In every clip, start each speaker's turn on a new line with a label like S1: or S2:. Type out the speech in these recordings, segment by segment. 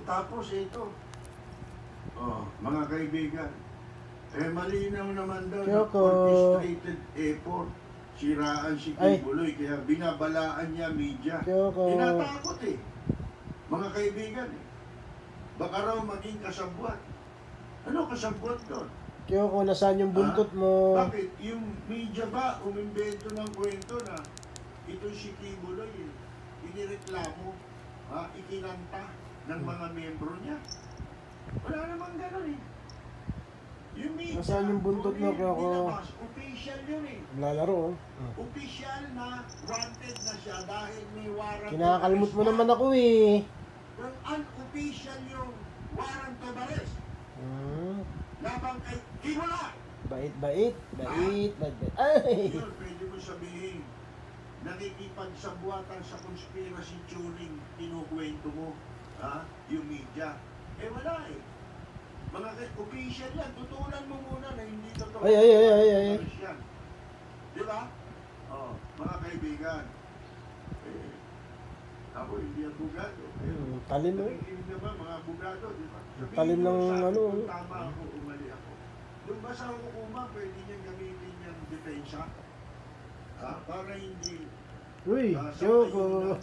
S1: tapos ito. Oh, mga kaibigan. Malinaw naman daw na orchestrated effort. Siraan si Kibuloy, kaya binabalaan niya media. Tinatakot mga kaibigan Baka raw maging kasabwat. Ano kasabwat doon?
S2: Kyoko, nasaan yung buntot mo?
S1: Bakit? Yung media ba umimbento ng kwento na ito si Kibuloy inireklamo, ikinanta ng mga membro niya? Wala namang gano'n Yung media,
S2: nasaan yung buntot mo, Kyoko?
S1: Official yun
S2: Lalaro,
S1: Official na wanted na siya dahil may warrant.
S2: Kinakalmot mo naman ako
S1: Well, unofficial yung warrant of arrest. Labang kay Kibuloy.
S2: Bait. Ay!
S1: Yun, pwede mo sabihin, nakikipagsabuatan sa conspiracy tuning, kinukwento mo, yung media. Wala Mga official yan, tutunan mo muna na hindi totoo.
S2: Ay.
S1: Di ba? Mga kaibigan, ako hindi abogado.
S2: Talim mo.
S1: Nakikinig naman mga abogado, di ba?
S2: Talim ng ano.
S1: Tama ako, umali ako. Yung ba sa hukuma, pwede niyang gamitin yung depensa? Para hindi...
S2: Uy, Kyoko.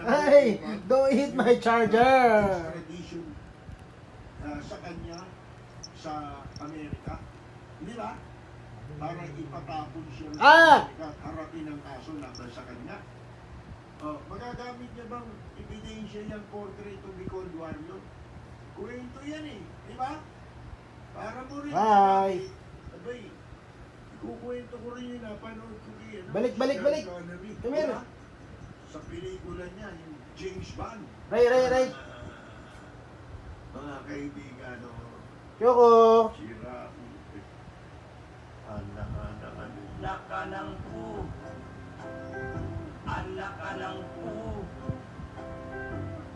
S2: Ay, don't hit my charger.
S1: Tradition sa kanya sa Amerika. Di ba? Para ipatapon siya sa Amerika at harapin ang kaso laban sa kanya. Magagamit niya bang ebidensya yung portrait of the Cold Warrior? Kwento yan di ba? Para mo rin abay, kukwento ko rin yun panood ko rin
S2: Balik come here.
S1: Sa pelikula niya yung James Bond.
S2: Ray
S1: Mga kaibigan
S2: Kyoko.
S1: sira anak ka ng po. Anak ka ng po.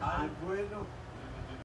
S1: Al bueno.